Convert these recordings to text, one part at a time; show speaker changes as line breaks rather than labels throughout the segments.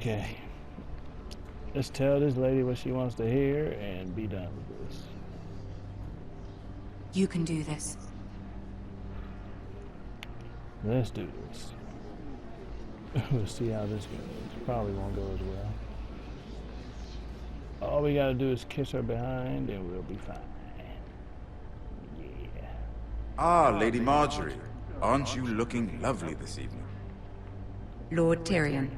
Okay. Let's tell this lady what she wants to hear and be done with this.
You can do this.
Let's do this. We'll see how this goes. Probably won't go as well. All we gotta do is kiss her behind and we'll be fine. Yeah.
Ah, Lady Marjorie. Aren't you looking lovely this evening?
Lord Tyrion.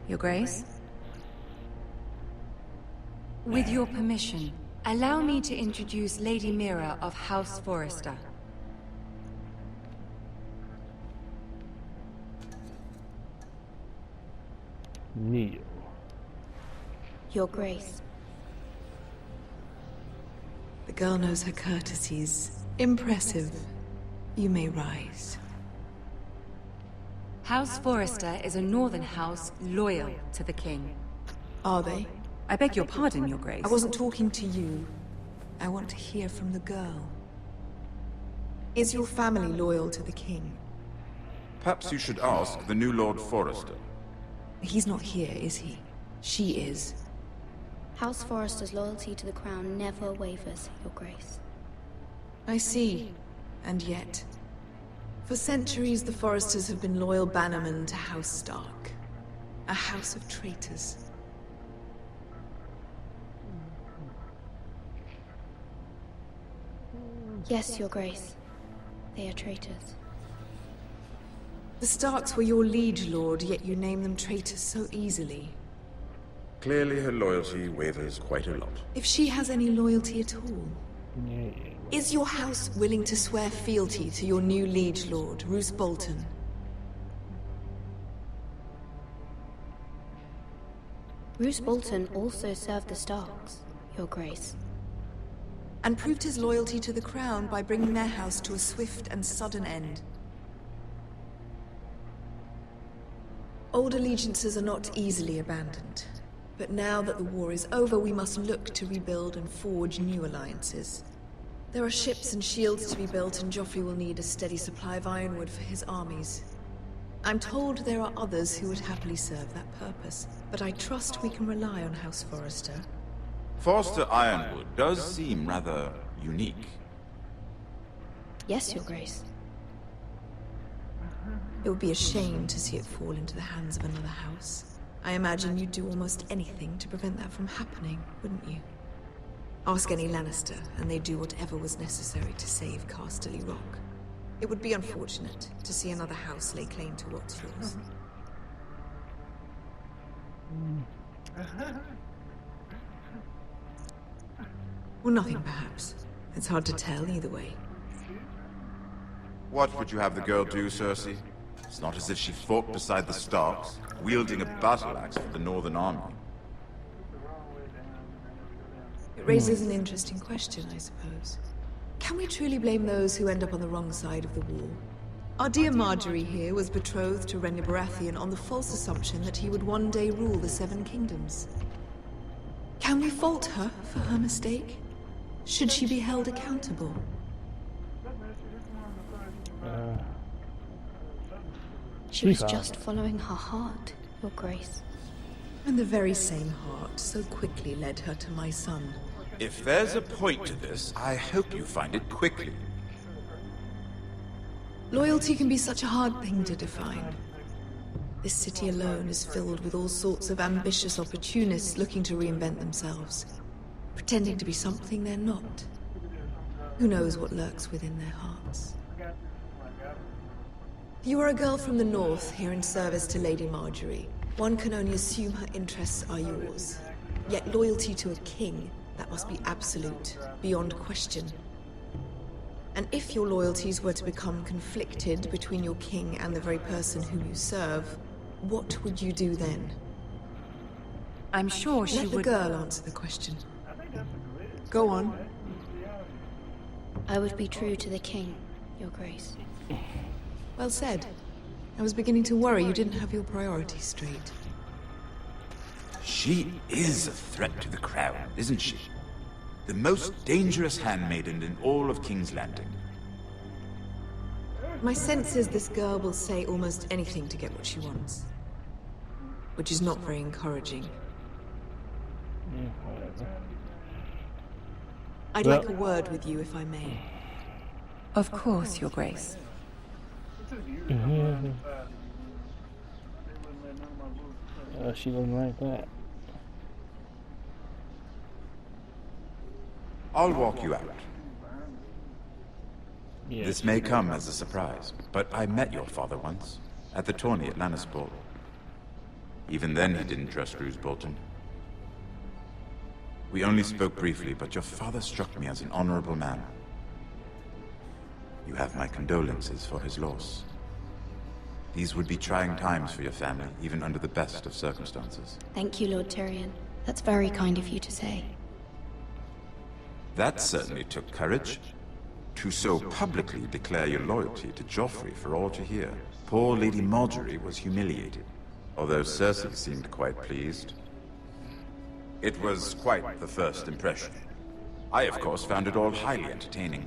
Your Grace? With your permission, allow me to introduce Lady Mira of House Forrester.
Neil.
Your Grace.
The girl knows her courtesies. Impressive. You may rise.
House Forrester is a northern house loyal to the king.
Are they?
I beg your pardon, Your Grace.
I wasn't talking to you. I want to hear from the girl. Is your family loyal to the king?
Perhaps you should ask the new Lord Forrester.
He's not here, is he? She is.
House Forrester's loyalty to the crown never wavers, Your Grace.
I see. And yet... For centuries, the Forresters have been loyal bannermen to House Stark. A house of traitors.
Yes, Your Grace. They are traitors.
The Starks were your liege lord, yet you name them traitors so easily.
Clearly her loyalty wavers quite a lot.
If she has any loyalty at all.
Yeah.
Is your house willing to swear fealty to your new liege lord, Roose Bolton?
Roose Bolton also served the Starks, Your Grace.
And proved his loyalty to the crown by bringing their house to a swift and sudden end. Old allegiances are not easily abandoned. But now that the war is over, we must look to rebuild and forge new alliances. There are ships and shields to be built, and Joffrey will need a steady supply of ironwood for his armies. I'm told there are others who would happily serve that purpose, but I trust we can rely on House Forrester.
Forrester Ironwood does seem rather unique.
Yes, Your Grace.
It would be a shame to see it fall into the hands of another house. I imagine you'd do almost anything to prevent that from happening, wouldn't you? Ask any Lannister, and they'd do whatever was necessary to save Casterly Rock. It would be unfortunate to see another house lay claim to what's yours. Or nothing, perhaps. It's hard to tell either way.
What would you have the girl do, Cersei? It's not as if she fought beside the Starks, wielding a battle axe for the Northern Army.
It raises an interesting question, I suppose. Can we truly blame those who end up on the wrong side of the war? Our dear Marjorie here was betrothed to Rhaenyra Baratheon on the false assumption that he would one day rule the Seven Kingdoms. Can we fault her for her mistake? Should she be held accountable?
She was just following her heart, Your Grace.
And the very same heart so quickly led her to my son.
If there's a point to this, I hope you find it quickly.
Loyalty can be such a hard thing to define. This city alone is filled with all sorts of ambitious opportunists looking to reinvent themselves, pretending to be something they're not. Who knows what lurks within their hearts? You are a girl from the north, here in service to Lady Marjorie. One can only assume her interests are yours. Yet loyalty to a king, that must be absolute, beyond question. And if your loyalties were to become conflicted between your king and the very person whom you serve, what would you do then?
I'm sure she
would... Let the girl answer the question. Go on.
I would be true to the king, Your Grace.
Well said. I was beginning to worry you didn't have your priorities straight.
She is a threat to the crown, isn't she? The most dangerous handmaiden in all of King's Landing.
My sense is this girl will say almost anything to get what she wants. which is not very encouraging.
Yeah, whatever.
I'd like a word with you, if I may.
Of course, Your Grace.
She doesn't like that.
I'll walk you out.
Yeah.
This may come as a surprise, but I met your father once, at the tourney at Lannisport. Even then he didn't trust Roose Bolton. We only spoke briefly, but your father struck me as an honorable man. You have my condolences for his loss. These would be trying times for your family, even under the best of circumstances.
Thank you, Lord Tyrion. That's very kind of you to say.
That certainly took courage. To so publicly declare your loyalty to Joffrey for all to hear. Poor Lady Marjorie was humiliated, although Cersei seemed quite pleased. It was quite the first impression. I, of course, found it all highly entertaining.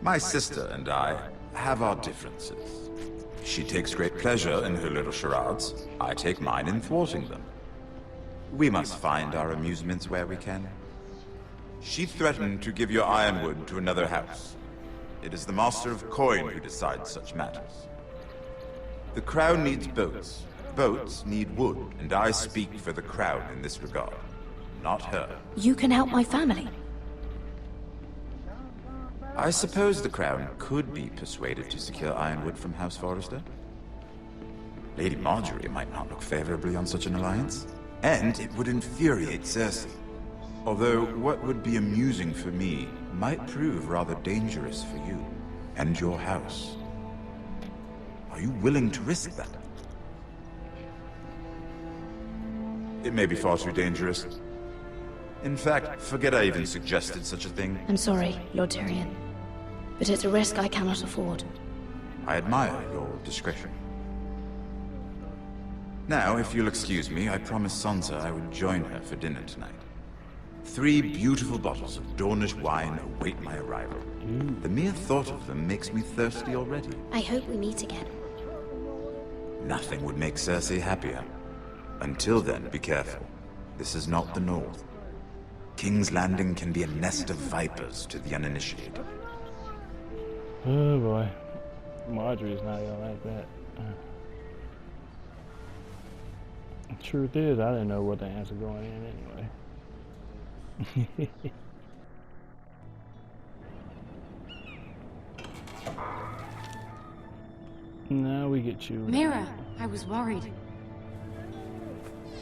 My sister and I have our differences. She takes great pleasure in her little charades. I take mine in thwarting them. We must find our amusements where we can. She threatened to give your ironwood to another house. It is the Master of Coin who decides such matters. The Crown needs boats. Boats need wood, and I speak for the Crown in this regard, not her.
You can help my family.
I suppose the Crown could be persuaded to secure ironwood from House Forrester. Lady Marjorie might not look favorably on such an alliance, and it would infuriate Cersei. Although what would be amusing for me might prove rather dangerous for you and your house. Are you willing to risk that? It may be far too dangerous. In fact, forget I even suggested such a thing.
I'm sorry, Lord Tyrion. But it's a risk I cannot afford.
I admire your discretion. Now, if you'll excuse me, I promised Sansa I would join her for dinner tonight. 3 beautiful bottles of Dornish wine await my arrival. The mere thought of them makes me thirsty already.
I hope we meet again.
Nothing would make Cersei happier. Until then, be careful. This is not the North. King's Landing can be a nest of vipers to the uninitiated.
Oh boy. Marjorie's not gonna like that. Truth is, I didn't know what the answer going in anyway. Now we get you.
Mira, I was worried.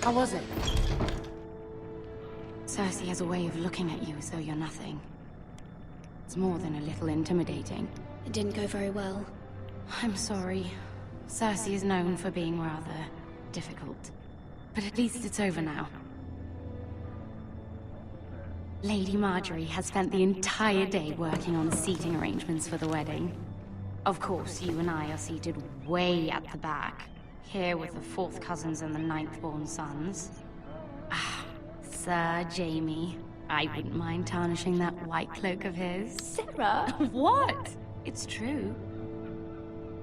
How was it? Cersei has a way of looking at you as though you're nothing. It's more than a little intimidating.
It didn't go very well.
I'm sorry. Cersei is known for being rather difficult. But at least it's over now. Lady Marjorie has spent the entire day working on the seating arrangements for the wedding. Of course, you and I are seated way at the back, here with the 4th cousins and the 9th-born sons. Ah, Sir Jaime. I wouldn't mind tarnishing that white cloak of his.
Sarah!
What? It's true.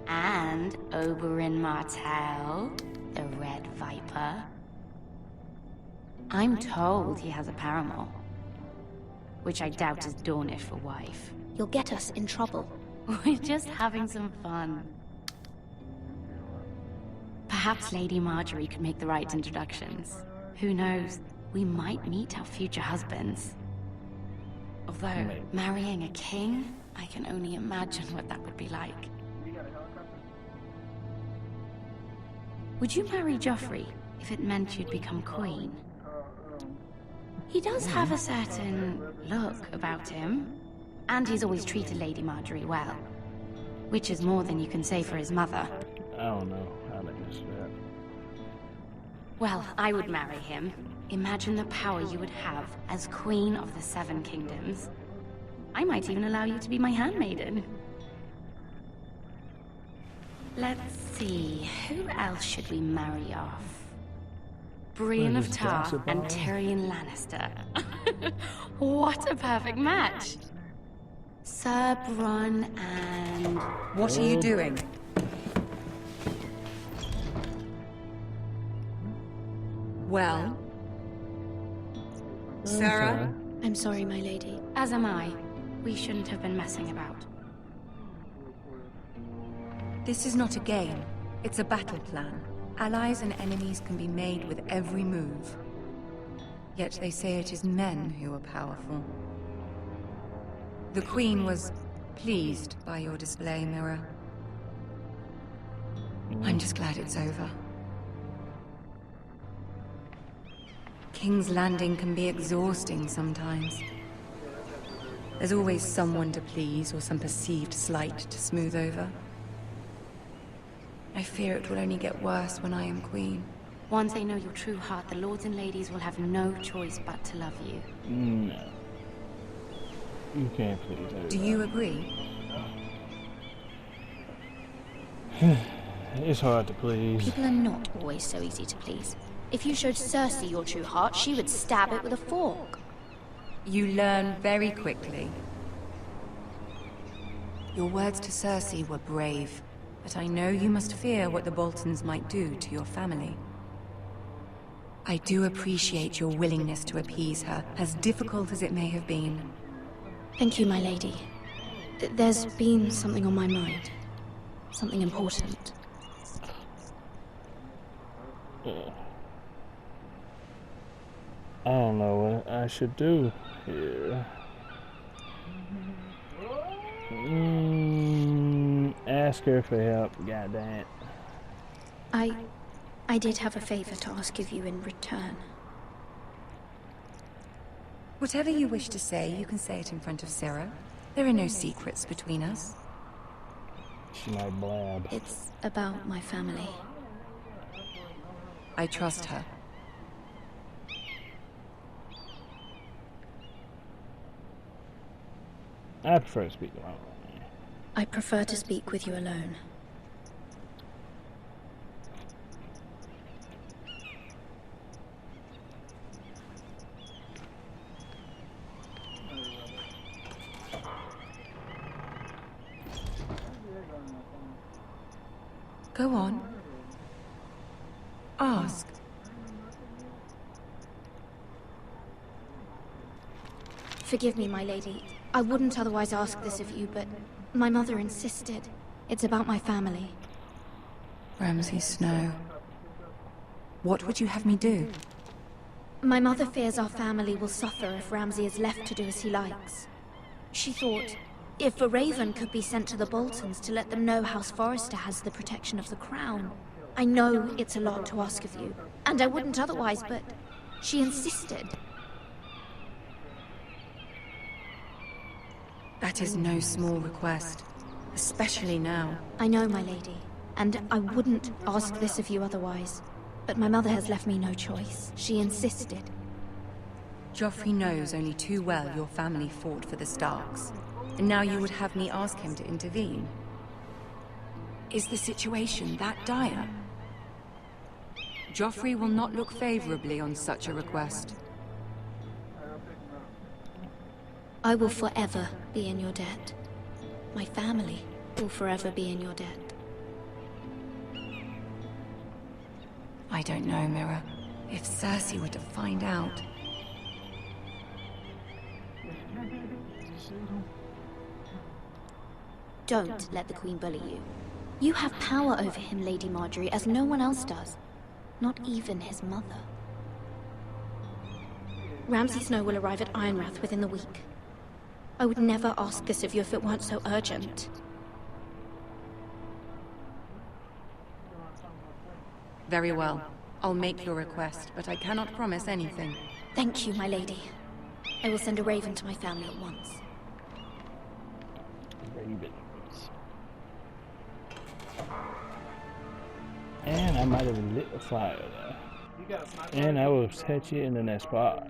And Oberyn Martell, the Red Viper. I'm told he has a paramour, which I doubt is Dornish for wife.
You'll get us in trouble.
We're just having some fun. Perhaps Lady Marjorie could make the right introductions. Who knows? We might meet our future husbands. Although, marrying a king, I can only imagine what that would be like. Would you marry Joffrey if it meant you'd become queen? He does have a certain look about him, and he's always treated Lady Marjorie well, which is more than you can say for his mother.
I don't know how to answer that.
Well, I would marry him. Imagine the power you would have as Queen of the 7 Kingdoms. I might even allow you to be my handmaiden. Let's see, who else should we marry off? Brienne of Tarth and Tyrion Lannister. What a perfect match! Sir Bronn and...
What are you doing? Well?
I'm
Sarah?
sorry.
I'm sorry, my lady.
As am I. We shouldn't have been messing about.
This is not a game. It's a battle plan. Allies and enemies can be made with every move. Yet they say it is men who are powerful. The Queen was pleased by your display, Mira. I'm just glad it's over. King's Landing can be exhausting sometimes. There's always someone to please or some perceived slight to smooth over. I fear it will only get worse when I am queen.
Once they know your true heart, the lords and ladies will have no choice but to love you.
No. You can't please everybody.
Do you agree?
It's hard to please.
People are not always so easy to please. If you showed Cersei your true heart, she would stab it with a fork.
You learn very quickly. Your words to Cersei were brave, but I know you must fear what the Boltons might do to your family. I do appreciate your willingness to appease her, as difficult as it may have been.
Thank you, my lady. There's been something on my mind. Something important.
I don't know what I should do here. Ask her for help, goddamn.
I did have a favor to ask of you in return.
Whatever you wish to say, you can say it in front of Sarah. There are no secrets between us.
She might blab.
It's about my family.
I trust her.
I prefer to speak alone.
I prefer to speak with you alone.
Go on. Ask.
Forgive me, my lady. I wouldn't otherwise ask this of you, but my mother insisted. It's about my family.
Ramsay Snow. What would you have me do?
My mother fears our family will suffer if Ramsay is left to do as he likes. She thought, if a raven could be sent to the Boltons to let them know House Forrester has the protection of the crown. I know it's a lot to ask of you, and I wouldn't otherwise, but she insisted.
That is no small request, especially now.
I know, my lady, and I wouldn't ask this of you otherwise. But my mother has left me no choice. She insisted.
Joffrey knows only too well your family fought for the Starks, and now you would have me ask him to intervene. Is the situation that dire? Joffrey will not look favorably on such a request.
I will forever be in your debt. My family will forever be in your debt.
I don't know, Mira. If Cersei were to find out...
Don't let the Queen bully you. You have power over him, Lady Marjorie, as no one else does. Not even his mother. Ramsay Snow will arrive at Ironrath within the week. I would never ask this of you if it weren't so urgent.
Very well. I'll make your request, but I cannot promise anything.
Thank you, my lady. I will send a raven to my family at once.
Ravens. And I might have lit a fire there. And I will catch you in the next part.